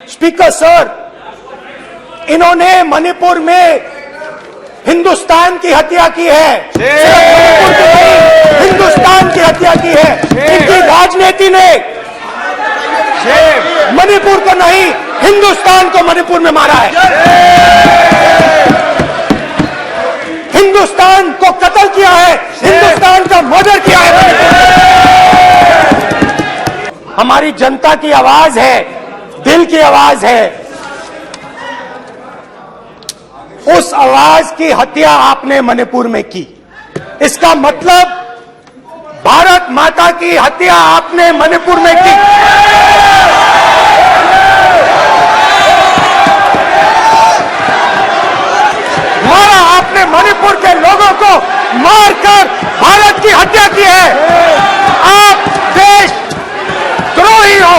Speaker sir, इन्होंने मणिपुर में हिंदुस्तान की हत्या की है, सिर्फ मणिपुर की नहीं, हिंदुस्तान की हत्या की है। इनकी राजनीति ने मणिपुर को नहीं, हिंदुस्तान को मणिपुर में मारा है। हिंदुस्तान को कत्ल किया है, हिंदुस्तान का मर्डर किया है। हमारी जनता की आवाज है, दिल की आवाज है, उस आवाज की हत्या आपने मणिपुर में की। इसका मतलब भारत माता की हत्या आपने मणिपुर में की। मारा आपने मणिपुर के लोगों को, मारकर भारत की हत्या की है। आप देशद्रोही हो,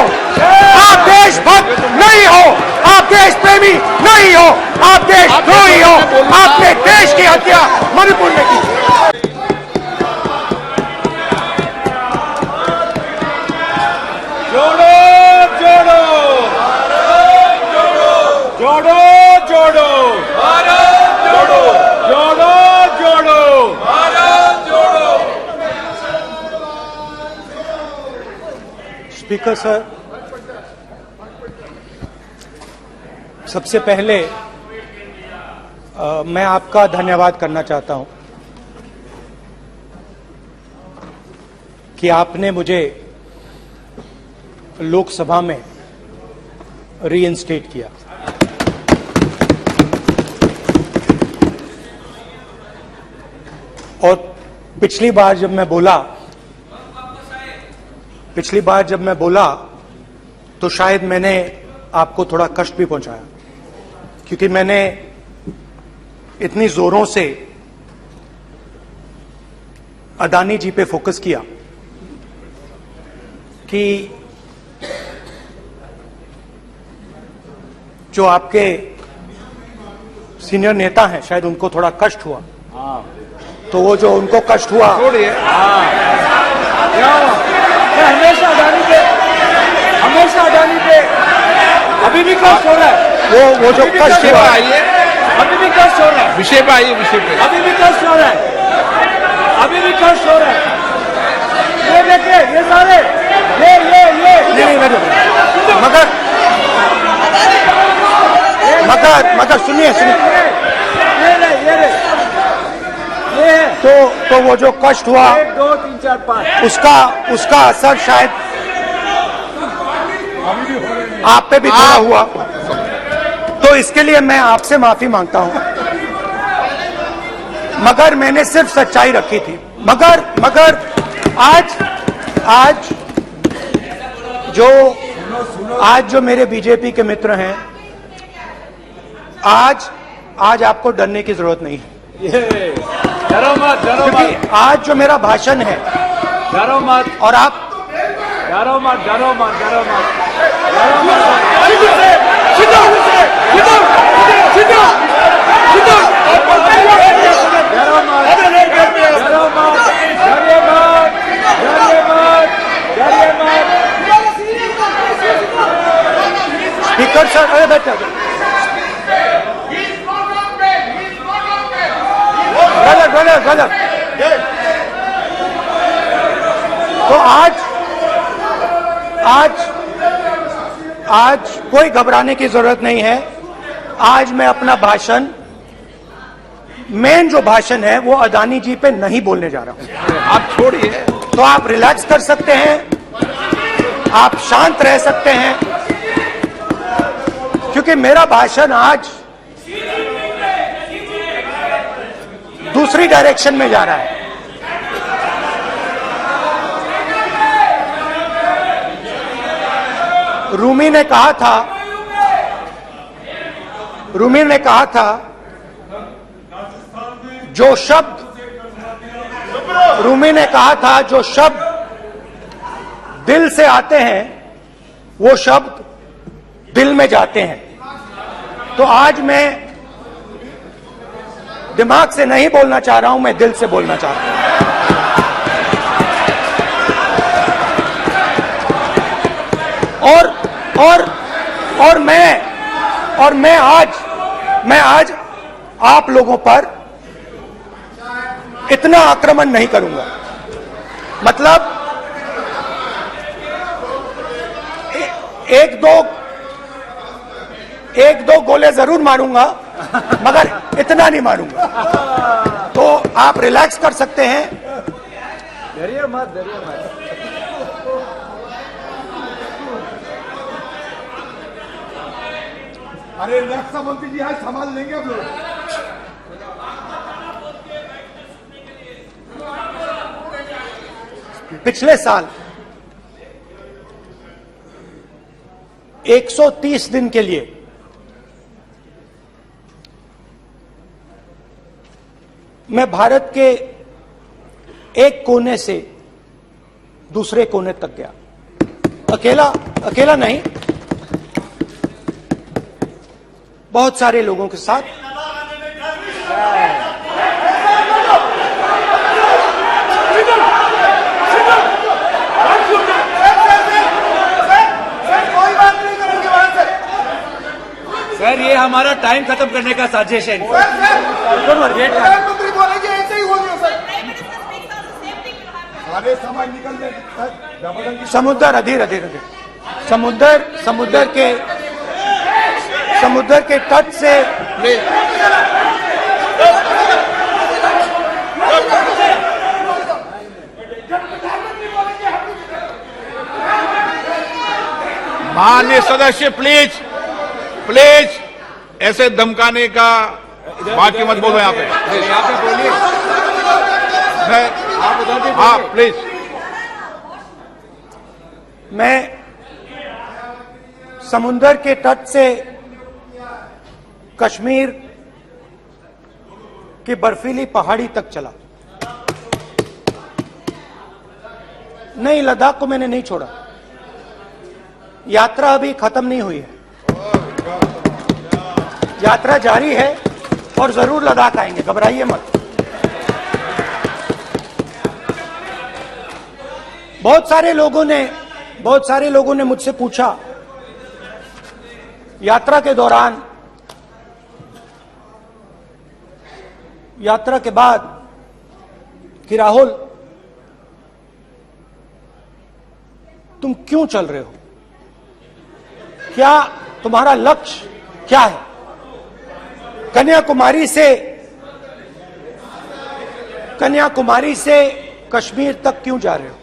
आप देशभक्त नहीं हो, आप देश प्रेमी नहीं हो, आप देशद्रोही हो। आपने देश की हत्या मणिपुर में की। जोड़ो जोड़ो जोड़ो जोड़ो भारत जोड़ो जोड़ो जोड़ो भारत जोड़ो। स्पीकर सर, सबसे पहले मैं आपका धन्यवाद करना चाहता हूं कि आपने मुझे लोकसभा में रीइंस्टेट किया। और पिछली बार जब मैं बोला तो शायद मैंने आपको थोड़ा कष्ट भी पहुंचाया, क्योंकि मैंने इतनी जोरों से अदानी जी पे फोकस किया कि जो आपके सीनियर नेता हैं शायद उनको थोड़ा कष्ट हुआ। तो वो जो उनको कष्ट हुआ, छोड़िए, हमेशा अडानी पे अभी भी कष्ट हो रहा है। वो जो कष्ट हुआ, अभी भी कष्ट हो रहा है। विषय पे आइए, विषय पे। अभी भी कष्ट हो रहा है, अभी भी कष्ट हो रहा है। ये देखिए, ये सारे नहीं, मगर सुनिए तो वो जो कष्ट हुआ, 1 2 3 4 5 उसका असर शायद आप पे भी थोड़ा हुआ। तो इसके लिए मैं आपसे माफी मांगता हूं, मगर मैंने सिर्फ सच्चाई रखी थी। मगर आज जो मेरे बीजेपी के मित्र हैं, आज आपको डरने की जरूरत नहीं है। डरो मत, क्योंकि आज जो मेरा भाषण है, डरो मत, और आप डरो मत। स्पीकर सर, अरे बैठो, गलत। तो आज कोई घबराने की जरूरत नहीं है। आज मैं अपना भाषण, मेन जो भाषण है, वो अदानी जी पे नहीं बोलने जा रहा हूं। आप छोड़िए, तो आप रिलैक्स कर सकते हैं, आप शांत रह सकते हैं, क्योंकि मेरा भाषण आज दूसरी डायरेक्शन में जा रहा है। रूमी ने कहा था जो शब्द दिल से आते हैं वो शब्द दिल में जाते हैं। तो आज मैं दिमाग से नहीं बोलना चाह रहा हूं, मैं दिल से बोलना चाह रहा हूं। और मैं आज आप लोगों पर इतना आक्रमण नहीं करूंगा। मतलब एक दो गोले जरूर मारूंगा, मगर इतना नहीं मारूंगा। तो आप रिलैक्स कर सकते हैं। डरिए मत। अरे रक्षा मंत्री जी आज संभाल लेंगे आप लोग। पिछले साल 130 दिन के लिए मैं भारत के एक कोने से दूसरे कोने तक गया। अकेला नहीं, बहुत सारे लोगों के साथ। सर ये हमारा टाइम खत्म करने का साजिश है। प्रधानमंत्री बोलेंगे ऐसे ही होंगे सर। सारे समाज निकल जाए। समुद्र अधीर समुद्र के तट से माननीय सदस्य प्लीज ऐसे धमकाने का बात की मत बोलो यहाँ पे। बोलिए। हाँ प्लीज। मैं समुद्र के तट से कश्मीर की बर्फीली पहाड़ी तक चला। नहीं, लद्दाख को मैंने नहीं छोड़ा। यात्रा अभी खत्म नहीं हुई है, यात्रा जारी है और जरूर लद्दाख आएंगे, घबराइए मत। बहुत सारे लोगों ने मुझसे पूछा यात्रा के दौरान, यात्रा के बाद कि राहुल तुम क्यों चल रहे हो, क्या तुम्हारा लक्ष्य क्या है, कन्याकुमारी से कश्मीर तक क्यों जा रहे हो।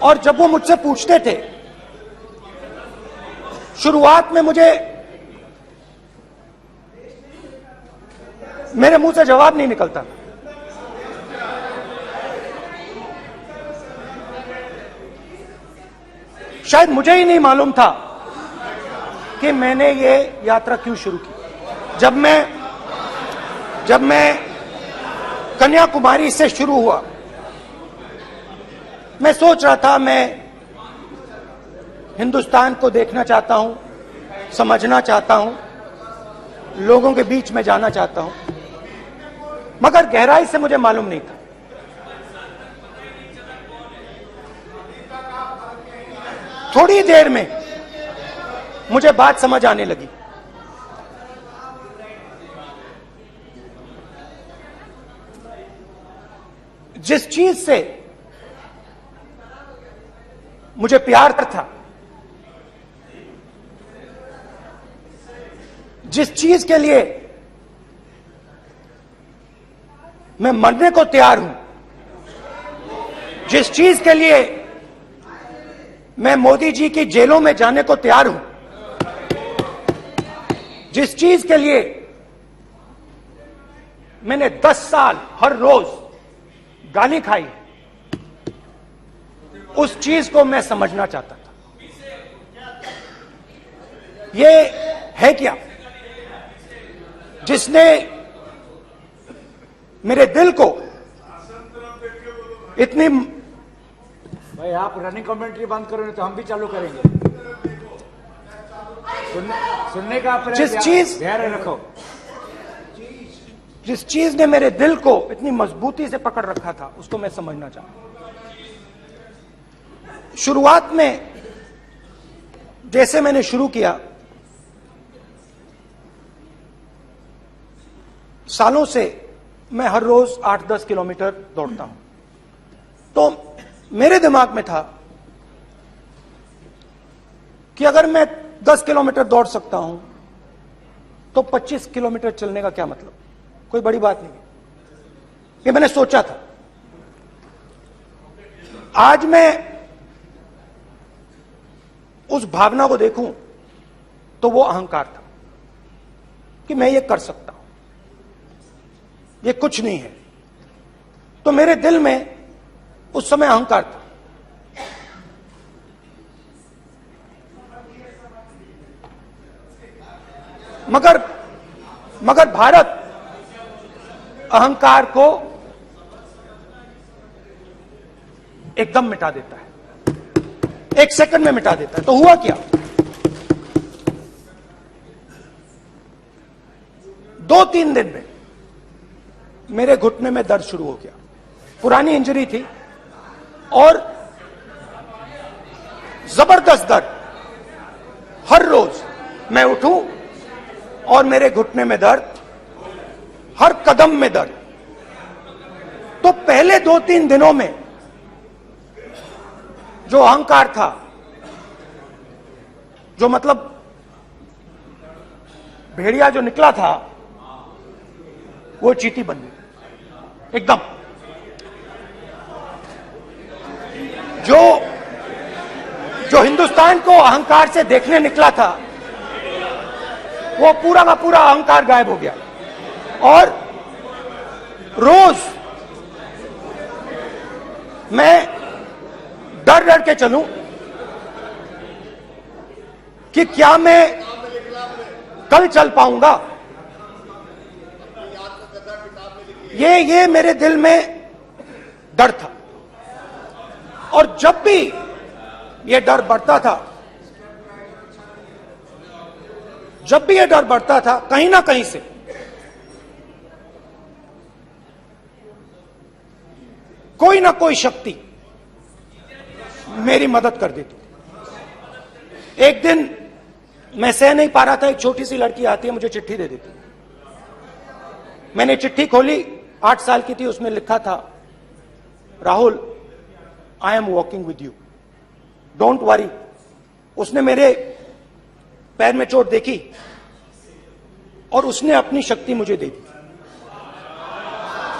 और जब वो मुझसे पूछते थे, शुरुआत में मेरे मुंह से जवाब नहीं निकलता। शायद मुझे ही नहीं मालूम था कि मैंने ये यात्रा क्यों शुरू की। जब मैं कन्याकुमारी से शुरू हुआ, मैं सोच रहा था मैं हिंदुस्तान को देखना चाहता हूं, समझना चाहता हूं, लोगों के बीच में जाना चाहता हूं, मगर गहराई से मुझे मालूम नहीं था। थोड़ी देर में मुझे बात समझ आने लगी। जिस चीज से मुझे प्यार था, जिस चीज के लिए मैं मरने को तैयार हूं, जिस चीज के लिए मैं मोदी जी की जेलों में जाने को तैयार हूं, जिस चीज के लिए मैंने 10 साल हर रोज गाली खाई, उस चीज को मैं समझना चाहता था। ये है क्या जिसने मेरे दिल को इतनी। भाई आप रनिंग कमेंट्री बंद करो नहीं तो हम भी चालू करेंगे। सुनने का अपना ध्यान रखो। जिस चीज ने मेरे दिल को इतनी मजबूती से पकड़ रखा था, उसको मैं समझना चाहता। शुरुआत में जैसे मैंने शुरू किया, सालों से मैं हर रोज 8-10 किलोमीटर दौड़ता हूं। तो मेरे दिमाग में था कि अगर मैं 10 किलोमीटर दौड़ सकता हूं तो 25 किलोमीटर चलने का क्या मतलब, कोई बड़ी बात नहीं है। ये मैंने सोचा था। आज मैं उस भावना को देखूं तो वो अहंकार था कि मैं ये कर सकता हूं, ये कुछ नहीं है। तो मेरे दिल में उस समय अहंकार था। मगर भारत अहंकार को एकदम मिटा देता है, 1 सेकंड में मिटा देता है। तो हुआ क्या, 2-3 दिन में मेरे घुटने में दर्द शुरू हो गया। पुरानी इंजरी थी और जबरदस्त दर्द। हर रोज मैं उठूं और मेरे घुटने में दर्द, हर कदम में दर्द। तो पहले 2-3 दिनों में जो अहंकार था, जो मतलब भेड़िया जो निकला था, वो चींटी बन गई एकदम। जो हिंदुस्तान को अहंकार से देखने निकला था, वो पूरा का पूरा अहंकार गायब हो गया। और रोज मैं डर डर के चलूं कि क्या मैं कल चल पाऊंगा। ये मेरे दिल में डर था। और जब भी ये डर बढ़ता था, कहीं ना कहीं से कोई ना कोई शक्ति मेरी मदद कर देती। एक दिन मैं सह नहीं पा रहा था, एक छोटी सी लड़की आती है, मुझे चिट्ठी दे देती। मैंने चिट्ठी खोली, 8 साल की थी, उसमें लिखा था, Rahul, I am walking with you, don't worry. उसने मेरे पैर में चोट देखी और उसने अपनी शक्ति मुझे दे दी।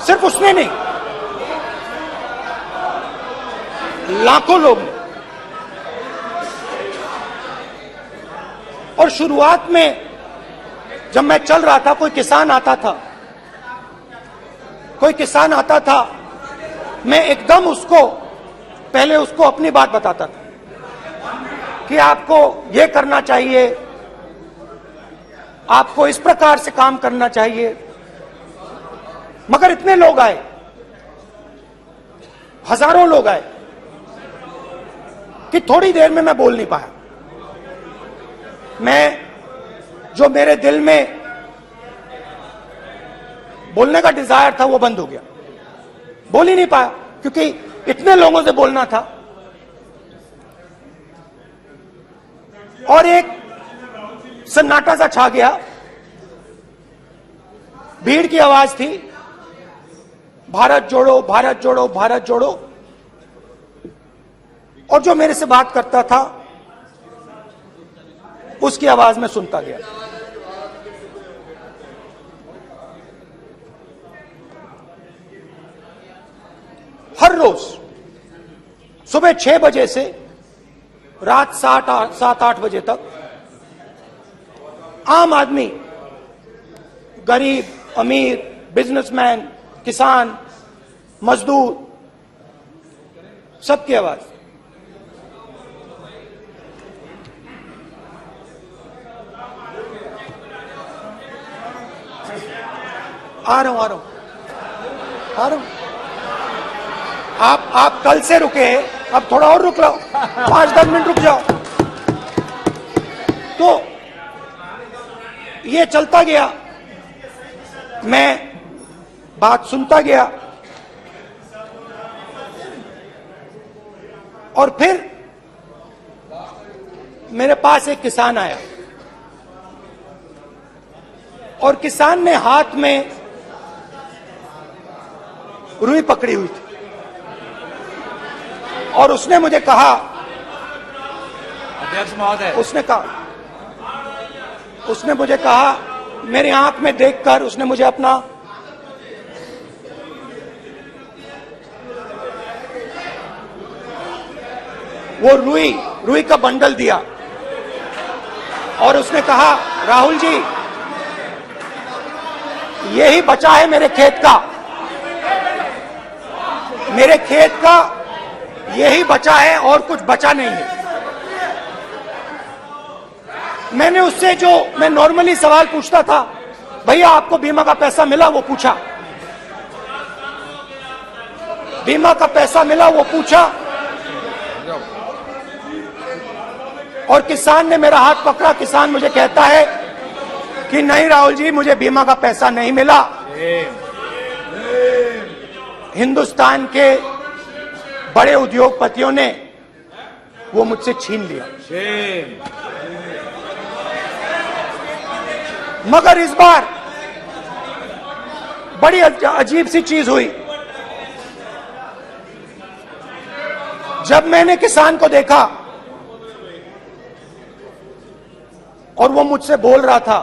सिर्फ उसने नहीं, लाखों लोग ने। और शुरुआत में जब मैं चल रहा था, कोई किसान आता था, मैं एकदम पहले उसको अपनी बात बताता था कि आपको यह करना चाहिए, आपको इस प्रकार से काम करना चाहिए। मगर इतने लोग आए, हजारों लोग आए, कि थोड़ी देर में मैं बोल नहीं पाया। जो मेरे दिल में बोलने का डिजायर था, वो बंद हो गया। बोल ही नहीं पाया, क्योंकि इतने लोगों से बोलना था। और एक सन्नाटा सा छा गया, भीड़ की आवाज थी, भारत जोड़ो, भारत जोड़ो, भारत जोड़ो। और जो मेरे से बात करता था, उसकी आवाज में सुनता गया। हर रोज सुबह 6 बजे से रात 7-8 बजे तक आम आदमी, गरीब, अमीर, बिजनेसमैन, किसान, मजदूर, सबकी आवाज। आ रहा हूं। आप कल से रुके, अब थोड़ा और रुक लो, 5-10 मिनट रुक जाओ। तो ये चलता गया, मैं बात सुनता गया। और फिर मेरे पास एक किसान आया और किसान ने हाथ में रुई पकड़ी हुई थी और उसने मुझे कहा, अध्यक्ष महोदय, उसने मुझे कहा, मेरी आंख में देखकर उसने मुझे अपना वो रुई का बंडल दिया और उसने कहा, राहुल जी यही बचा है मेरे खेत का यही बचा है और कुछ बचा नहीं है। मैंने उससे जो मैं नॉर्मली सवाल पूछता था, भैया आपको बीमा का पैसा मिला, वो पूछा, बीमा का पैसा मिला वो पूछा, और किसान ने मेरा हाथ पकड़ा। किसान मुझे कहता है कि नहीं राहुल जी, मुझे बीमा का पैसा नहीं मिला, हिंदुस्तान के बड़े उद्योगपतियों ने वो मुझसे छीन लिया। मगर इस बार बड़ी अजीब सी चीज हुई। जब मैंने किसान को देखा और वो मुझसे बोल रहा था,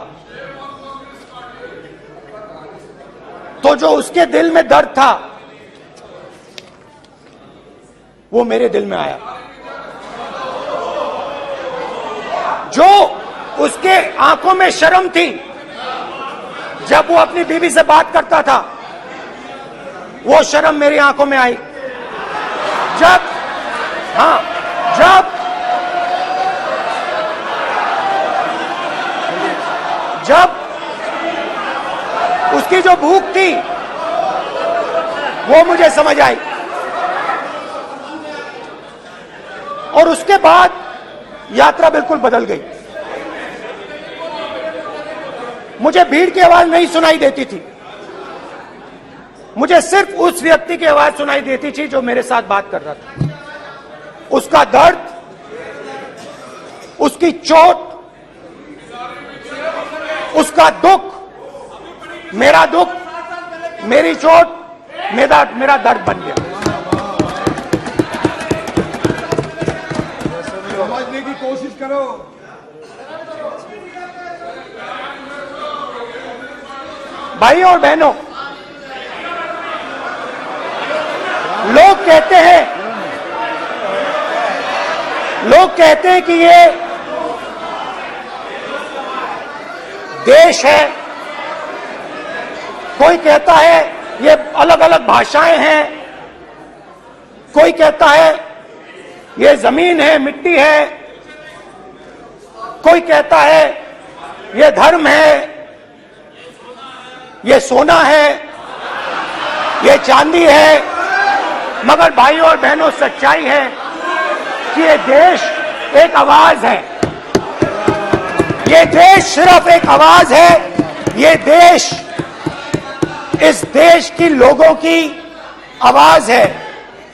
तो जो उसके दिल में दर्द था वो मेरे दिल में आया। जो उसके आंखों में शर्म थी जब वो अपनी बीवी से बात करता था, वो शर्म मेरी आंखों में आई। जब उसकी जो भूख थी वो मुझे समझ आई। और उसके बाद यात्रा बिल्कुल बदल गई। मुझे भीड़ की आवाज नहीं सुनाई देती थी, मुझे सिर्फ उस व्यक्ति की आवाज सुनाई देती थी जो मेरे साथ बात कर रहा था। उसका दर्द, उसकी चोट, उसका दुख, मेरा दुख, मेरी चोट, मेरा दर्द बन गया। समझने की कोशिश करो। भाई और बहनों, लोग कहते हैं कि ये देश है, कोई कहता है ये अलग अलग भाषाएं हैं, कोई कहता है ये जमीन है, मिट्टी है, कोई कहता है ये धर्म है, ये सोना है, ये चांदी है। मगर भाइयों और बहनों, सच्चाई है कि ये देश एक आवाज है। ये देश सिर्फ एक आवाज है। ये देश, इस देश की लोगों की आवाज है।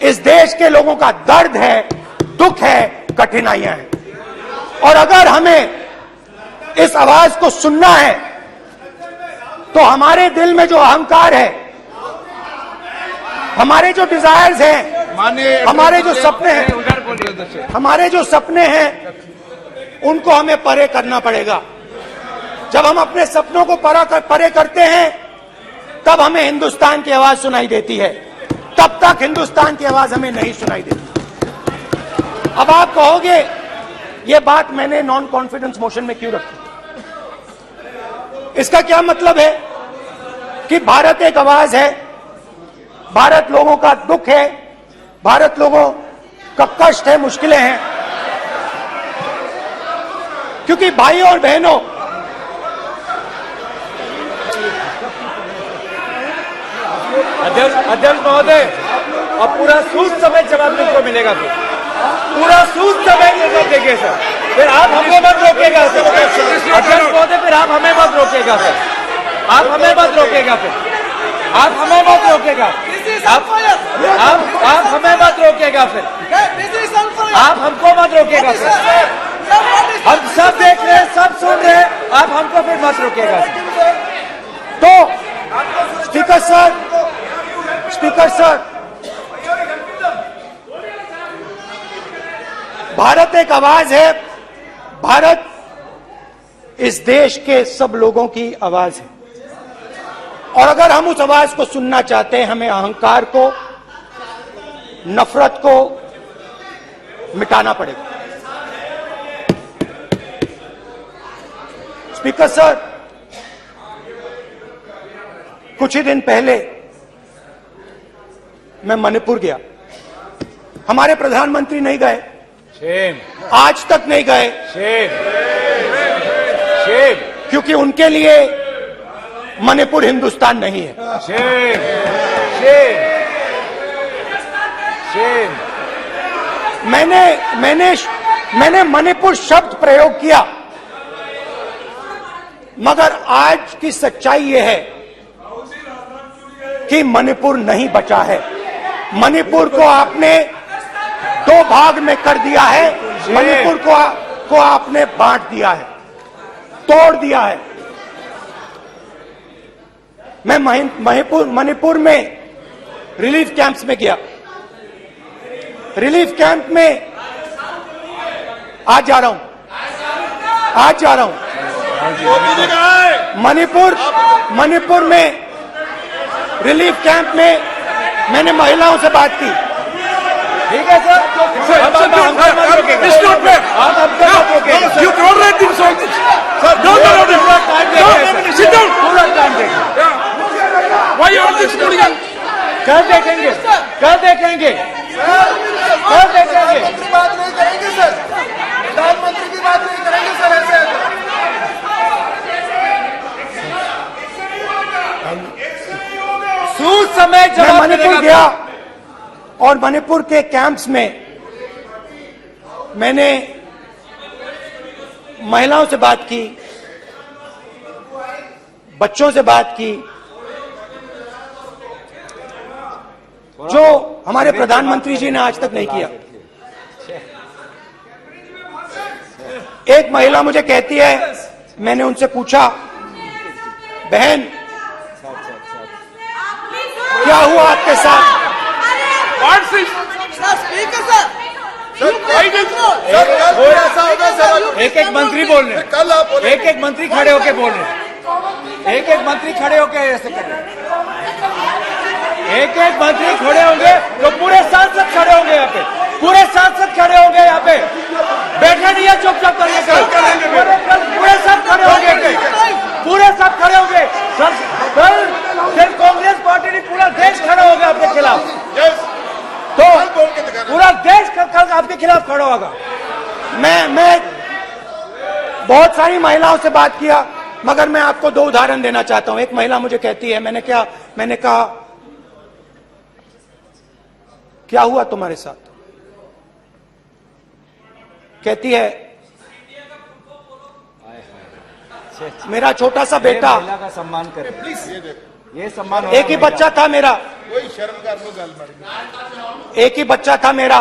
इस देश के लोगों का दर्द है, दुख है, कठिनाइयां हैं। और अगर हमें इस आवाज को सुनना है तो हमारे दिल में जो अहंकार है, हमारे जो डिजायर्स हैं, हमारे जो सपने हैं, उनको हमें परे करना पड़ेगा। जब हम अपने सपनों को परे करते हैं, तब हमें हिंदुस्तान की आवाज सुनाई देती है। तब तक हिंदुस्तान की आवाज हमें नहीं सुनाई देती। अब आप कहोगे ये बात मैंने नॉन कॉन्फिडेंस मोशन में क्यों रखी? इसका क्या मतलब है कि भारत एक आवाज है, भारत लोगों का दुख है, भारत लोगों का कष्ट है, मुश्किलें हैं। क्योंकि भाइयों और बहनों, अध्यक्ष महोदय, अब पूरा सूद समय जवाब को मिलेगा, पूरा सूद समय जवाब देंगे सर। फिर आप हमें मत रोकेगा सर। अध्यक्ष महोदय, फिर आप हमें मत रोकेगा सर। आप हमें मत रोकेगा फिर। आप हमें मत रोकेगा। आप हमें मत रोकेगा फिर। आप हमको मत रोकेगा सर। हम सब देख रहे हैं, सब सुन रहे हैं, आप हमको फिर मत रोकिएगा। तो स्पीकर सर, भारत एक आवाज है, भारत इस देश के सब लोगों की आवाज है, और अगर हम उस आवाज को सुनना चाहते हैं, हमें अहंकार को, नफरत को मिटाना पड़ेगा। स्पीकर सर, कुछ ही दिन पहले मैं मणिपुर गया, हमारे प्रधानमंत्री नहीं गए, आज तक नहीं गए, क्योंकि उनके लिए मणिपुर हिंदुस्तान नहीं है। मैंने मणिपुर शब्द प्रयोग किया, मगर आज की सच्चाई यह है कि मणिपुर नहीं बचा है। मणिपुर को आपने दो भाग में कर दिया है, मणिपुर को आपने बांट दिया है, तोड़ दिया है। मैं मणिपुर में रिलीफ कैंप्स में गया, रिलीफ कैंप में आज जा रहा हूं, मणिपुर में रिलीफ कैंप में मैंने महिलाओं से बात की। ठीक है सर, कल देखेंगे, कल देखेंगे, कल देखेंगे। बात नहीं करेंगे सर, प्रधानमंत्री की बात नहीं करेंगे सर ऐसे। सूद समय मैं मणिपुर गया और मणिपुर के कैंप्स में मैंने महिलाओं से बात की, बच्चों से बात की, जो हमारे प्रधानमंत्री जी ने आज तक नहीं किया। एक महिला मुझे कहती है, मैंने उनसे पूछा, बहन क्या हुआ आपके साथ? एक एक मंत्री बोल रहे, कल आप बोले, एक एक मंत्री खड़े होके बोल रहे, एक एक मंत्री खड़े होके ऐसे कर रहे, एक एक मंत्री खड़े होंगे तो पूरे सांसद खड़े होंगे यहाँ पे, पूरे सांसद खड़े होंगे यहाँ पे, बैठे नहीं है चुपचाप करिए, पूरे सब खड़े होंगे, पूरे सब खड़े होंगे। कल सिर्फ कांग्रेस पार्टी नहीं, पूरा देश खड़ा होगा आपके खिलाफ, तो पूरा देश कल आपके खिलाफ खड़ा होगा। मैं बहुत सारी महिलाओं से बात किया, मगर मैं आपको दो उदाहरण देना चाहता हूं। एक महिला मुझे कहती है, मैंने कहा क्या हुआ तुम्हारे साथ? कहती है, मेरा छोटा सा बेटा, महिला का सम्मान करें, ये सम्मान, एक ही बच्चा था मेरा, कोई शर्म कर लो गल मारी, एक ही बच्चा था मेरा,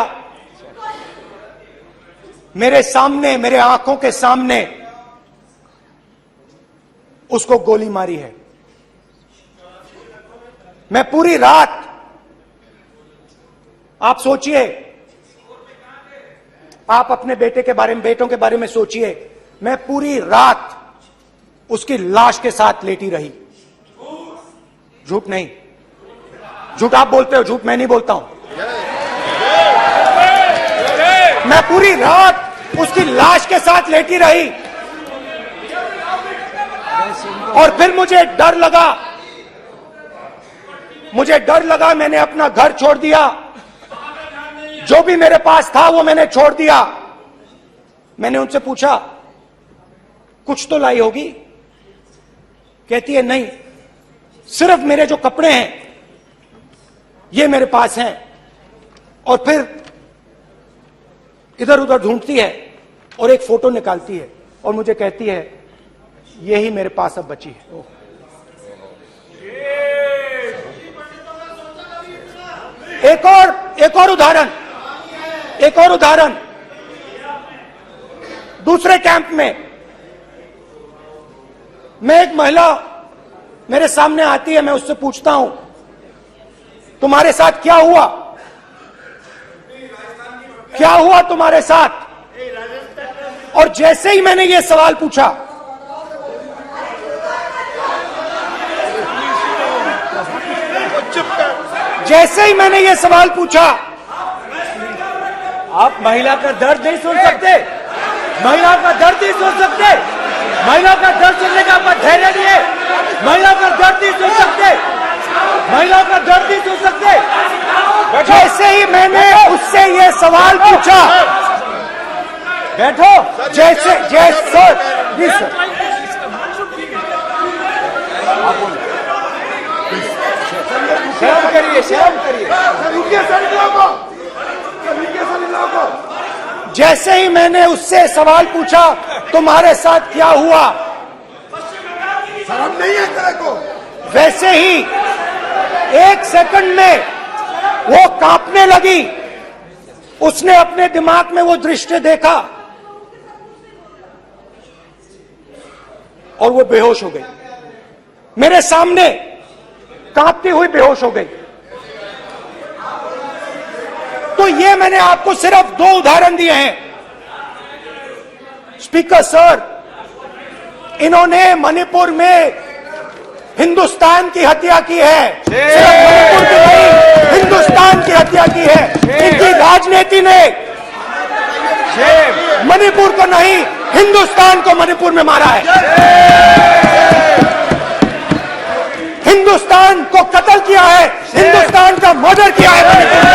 मेरे सामने, मेरे आंखों के सामने उसको गोली मारी है। मैं पूरी रात, आप सोचिए, आप अपने बेटे के बारे में, बेटों के बारे में सोचिए, मैं पूरी रात उसकी लाश के साथ लेटी रही। झूठ नहीं, झूठ आप बोलते हो, झूठ मैं नहीं बोलता हूं। मैं पूरी रात उसकी लाश के साथ लेटी रही, और फिर मुझे डर लगा, मैंने अपना घर छोड़ दिया, जो भी मेरे पास था वो मैंने छोड़ दिया। मैंने उनसे पूछा, कुछ तो लाई होगी? कहती है, नहीं, सिर्फ मेरे जो कपड़े हैं ये मेरे पास हैं। और फिर इधर उधर ढूंढती है और एक फोटो निकालती है और मुझे कहती है, यही मेरे पास अब बची है। एक और उदाहरण, दूसरे कैंप में मैं एक महिला मेरे सामने आती है, मैं उससे पूछता हूं तुम्हारे साथ क्या हुआ, क्या हुआ तुम्हारे साथ। और जैसे ही मैंने ये सवाल पूछा, जैसे ही मैंने ये सवाल पूछा, आप महिला का दर्द नहीं सुन सकते, महिला का दर्द नहीं सुन सकते, महिला का दर्द सुनने का आपका धैर्य नहीं है, महिला का दर्द नहीं सुन सकते, महिला का दर्द नहीं सुन सकते। जैसे ही मैंने उससे ये सवाल पूछा, बैठो, जैसे सर प्लीज सर, शर्म करिए, शर्म करिए। जैसे ही मैंने उससे सवाल पूछा तुम्हारे साथ क्या हुआ, शर्म नहीं है तेरे को? वैसे ही 1 सेकंड में वो कांपने लगी। उसने अपने दिमाग में वो दृश्य देखा और वो बेहोश हो गई, मेरे सामने कांपती हुई बेहोश हो गई। तो ये मैंने आपको सिर्फ 2 उदाहरण दिए हैं। स्पीकर सर, इन्होंने मणिपुर में हिंदुस्तान की हत्या की है, सिर्फ मणिपुर की नहीं, हिंदुस्तान की हत्या की है। इनकी राजनीति ने मणिपुर को नहीं, हिंदुस्तान को मणिपुर में मारा है, हिंदुस्तान को कत्ल किया है, हिंदुस्तान का मर्डर किया है मणिपुर में।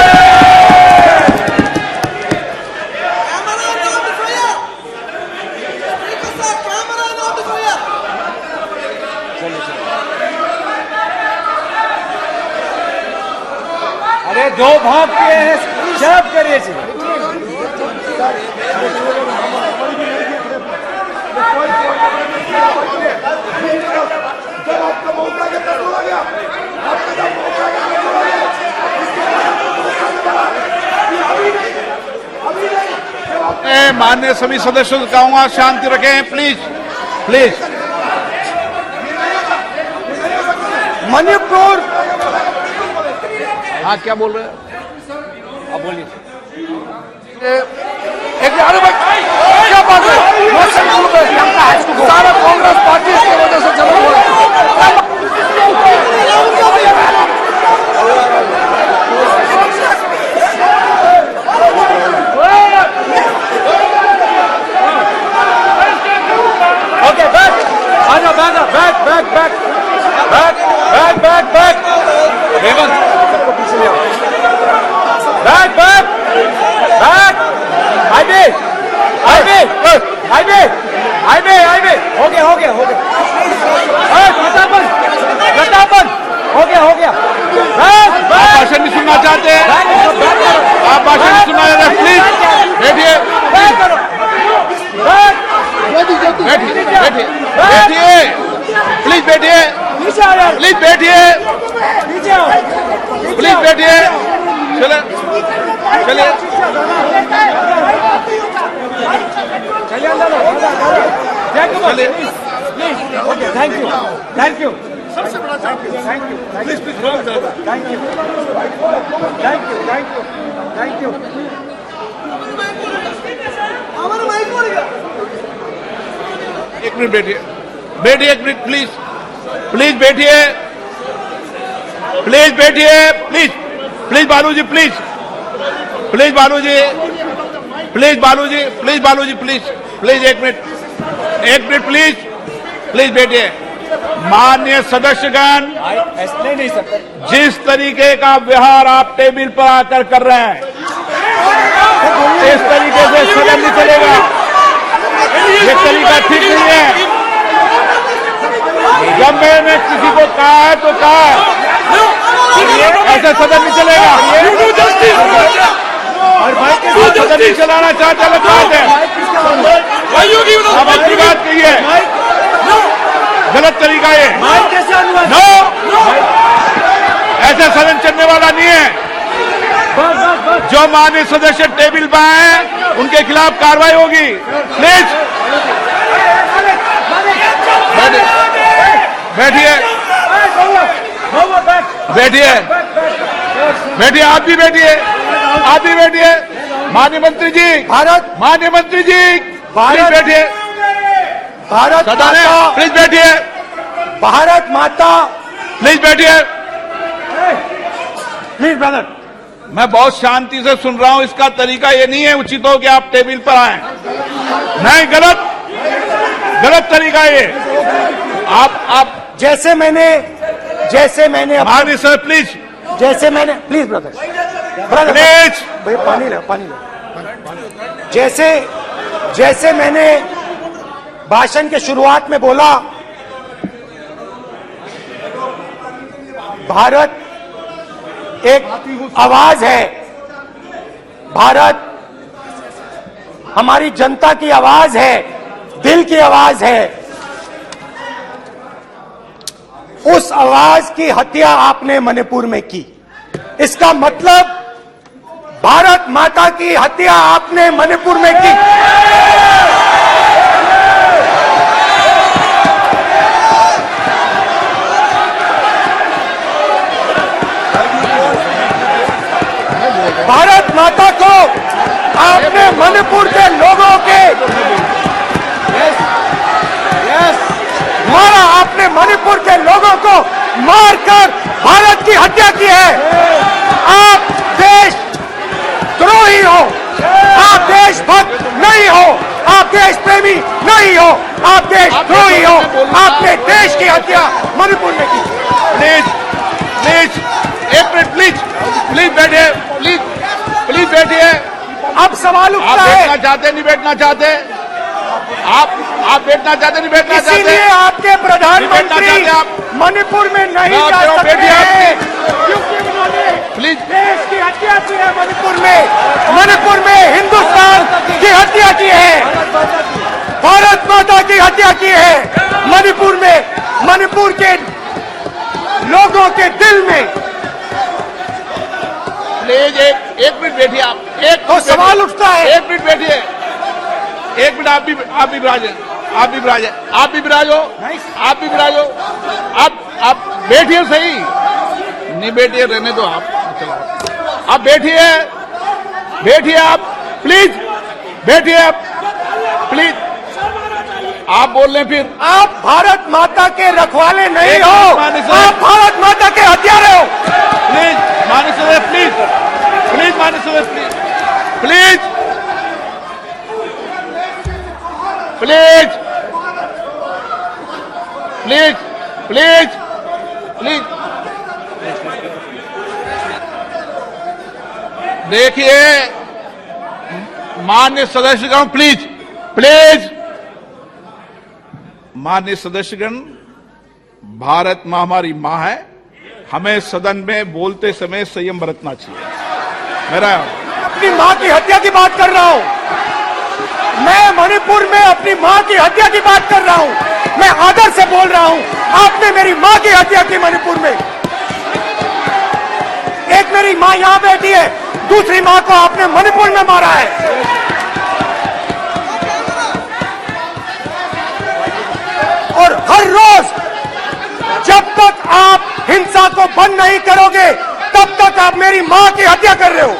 अरे 2 भाग किए हैं, शर्म करिए जी। माननीय सभी सदस्यों से कहूंगा शांति रखें, प्लीज प्लीज। मणिपुर, हाँ क्या बोल रहे हैं, अब बोलिए। एक अरे भाई क्या बात है? सारा कांग्रेस पार्टी इसकी वजह से चला हुआ है। ओके, बैक, आजा, back, back, back, back, back, back, back, Hemant, सबको पीछे ले आओ। Back, back, back, highway, highway, highway, highway, highway, हो गया, हो गया, हो गया। गतापन, गतापन, हो गया, हो गया। बैक, आप बैक, भाषण नहीं सुनना चाहते हैं, आप भाषण नहीं सुनना चाहते, प्लीज बैठिए, बैक करो, बैक, बैठिए, बैठिए, बैठिए, प्लीज बैठिए, नीचे आ जाओ, प्लीज बैठिए, नीचे आओ, प्लीज बैठिए, चले चलिए। चलिए अंदर लो, चलिए। Okay, thank you, thank you, सबसे बड़ा thank you, thank you, please please thank you, thank you, thank you, thank you. हमारा माइक बोल गया। 1 मिनट बैठिए, बैठिए 1 मिनट प्लीज, प्लीज बैठिए, प्लीज बैठिए, please please Baluji, please please Baluji, please Baluji, please Baluji, please please 1 minute please, please बैठिए। माननीय सदस्यगण, ऐसे नहीं सकते। जिस तरीके का व्यवहार आप टेबल पर आकर कर रहे हैं, इस तरीके से सदन नहीं चलेगा, ये तरीका ठीक नहीं है। जब मैंने किसी को कहा है तो कहा है, ऐसे सदन नहीं चलेगा। और भाई के आप सदन नहीं चलाना चाहते, अलग बात है, अब अपनी बात कहिए, गलत तरीका ये, माइक कैसे अनुवाद? नो, ऐसे सदन चलने वाला नहीं है। बस, बस, बस। जो माननीय सदस्य टेबल पर हैं उनके खिलाफ कार्रवाई होगी। प्लीज बैठिए, बैठिए, बैठिए, आप भी बैठिए, आप भी बैठिए। माननीय मंत्री जी, माननीय मंत्री जी, प्लीज बैठिए। भारत सदन है, माता, प्लीज बैठिए, भारत माता, प्लीज बैठिए। Please brother. मैं बहुत शांति से सुन रहा हूं, इसका तरीका ये नहीं है उचित हो कि आप टेबल पर आए। नहीं, गलत, गलत तरीका ये। आप जैसे मैंने माननीय सर प्लीज, जैसे मैंने, प्लीज ब्रदर, प्लीज, भैया पानी लो। जैसे मैंने भाषण के शुरुआत में बोला, भारत एक आवाज है, भारत हमारी जनता की आवाज है, दिल की आवाज है। उस आवाज की हत्या आपने मणिपुर में की। इसका मतलब भारत माता की हत्या आपने मणिपुर में की। भारत माता को आपने मणिपुर के लोगों के मारा, आपने मणिपुर के लोगों को मारकर भारत की हत्या की है। आप देश द्रोही हो, आप देशभक्त नहीं हो, आप देश प्रेमी नहीं हो, आप देश द्रोही हो। आपने देश की हत्या मणिपुर में की। प्लीज, प्लीज, एक मिनट, प्लीज, प्लीज बैठिए, प्लीज, प्लीज बैठिए। अब सवाल आप उठता बैठना है, चाहते नहीं बैठना चाहते, आप बैठना चाहते नहीं बैठना चाहते, इसीलिए आपके प्रधानमंत्री आप मणिपुर में नहीं ना, जा क्यों सकते बैठिए आप? हैं, क्योंकि उन्होंने प्लीज, देश की हत्या की है। मणिपुर में हिंदुस्तान की हत्या की है, भारत माता की हत्या की है। मणिपुर में, मणिपुर के लोगों के दिल में। प्लीज एक मिनट बैठिए आप, एक तो मिनट सवाल बैठिए, उठता है, एक मिनट बैठिए, एक मिनट, आप भी विराजे, आप भी विराजे, आप भी विराजो, आप भी विराजो, आप बैठिए सही, नहीं बैठिए रहने दो आप बैठिए, बैठिए आप, प्लीज बैठिए आप, प्लीज। आप बोल रहे फिर, आप भारत माता के रखवाले नहीं एक हो, मिनट माननीय सदस्य। आप भारत माता के हत्यारे हो। प्लीज माननीय सदस्य, प्लीज, प्लीज माननीय सदस्य, please, please, please, please, please. देखिए माननीय सदस्यगण, प्लीज, प्लीज, माननीय सदस्यगण, भारत मां हमारी मां है, हमें सदन में बोलते समय संयम बरतना चाहिए। मेरा अपनी मां की हत्या की बात कर रहा हूं, मैं मणिपुर में अपनी मां की हत्या की बात कर रहा हूं, मैं आदर से बोल रहा हूं। आपने मेरी मां की हत्या की मणिपुर में। एक मेरी मां यहां बैठी है, दूसरी मां को आपने मणिपुर में मारा है। और हर रोज जब तक आप हिंसा को बंद नहीं करोगे, तब तक आप मेरी मां की हत्या कर रहे हो।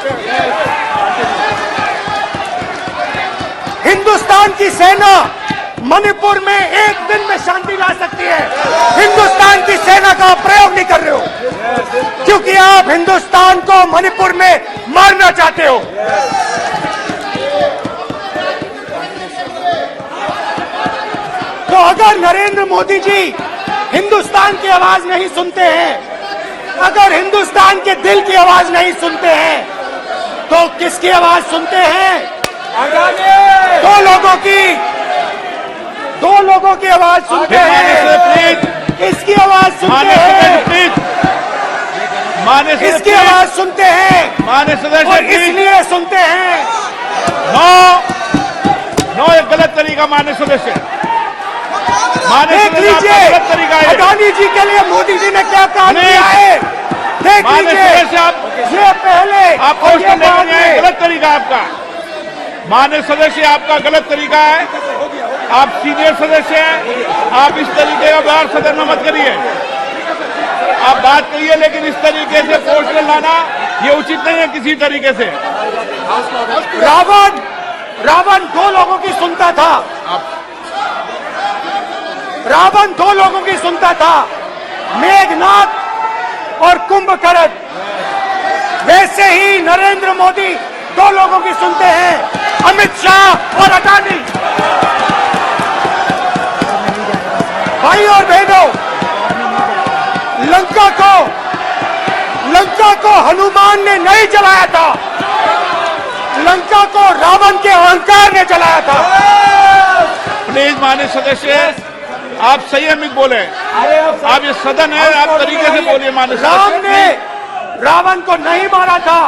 हिंदुस्तान की सेना मणिपुर में एक दिन में शांति ला सकती है। हिंदुस्तान की सेना का प्रयोग नहीं कर रहे हो, क्योंकि आप हिंदुस्तान को मणिपुर में मारना चाहते हो। तो अगर नरेंद्र मोदी जी हिंदुस्तान की आवाज नहीं सुनते हैं, अगर हिंदुस्तान के दिल की आवाज नहीं सुनते हैं, तो किसकी आवाज सुनते हैं? दो लोगों की आवाज सुनते हैं। इसकी आवाज सुनते हैं, इसकी आवाज सुनते हैं, माननीय सदस्य, और इसलिए सुनते हैं। नो, ये गलत तरीका माननीय सदस्य, देख लीजिए गलत तरीका है। अडानी जी के लिए मोदी जी ने क्या काम नहीं। किया है। देख माननीय लीजिए, सदस्य, आप ये पहले आपको और उसको ये लेकर बाद नहीं आए, में। गलत तरीका आपका। माननीय सदस्य, आपका गलत तरीका है। आप सीनियर सदस्य हैं, आप इस तरीके का व्यवहार सदन में मत करिए। आप बात करिए, लेकिन इस तरीके से पोस्टर लाना ये उचित नहीं है किसी तरीके से। रावण दो लोगों की सुनता था। रावण दो लोगों की सुनता था, मेघनाथ और कुंभकर्ण। वैसे ही नरेंद्र मोदी दो लोगों की सुनते हैं, अमित शाह और अडानी। भाई और बहनों, लंका को हनुमान ने नहीं जलाया था, लंका को रावण के अहंकार ने जलाया था। प्लीज माननीय सदस्य, आप संयमित बोले। आप ये सदन है, आप तरीके से बोलिए माननीय राम सदस्य। ने रावण को नहीं मारा था,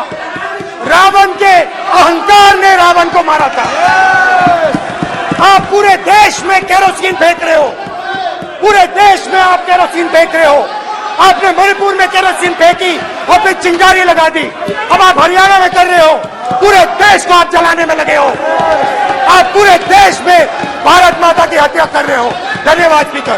रावण के अहंकार ने रावण को मारा था। आप पूरे देश में केरोसिन फेंक रहे हो, पूरे देश में आप केरोसिन फेंक रहे हो। आपने मणिपुर में केरोसिन फेंकी और फिर चिंगारी लगा दी। अब आप हरियाणा में कर रहे हो, पूरे देश को आप जलाने में लगे हो। आप पूरे देश में भारत माता की हत्या कर रहे हो। धन्यवाद स्पीकर।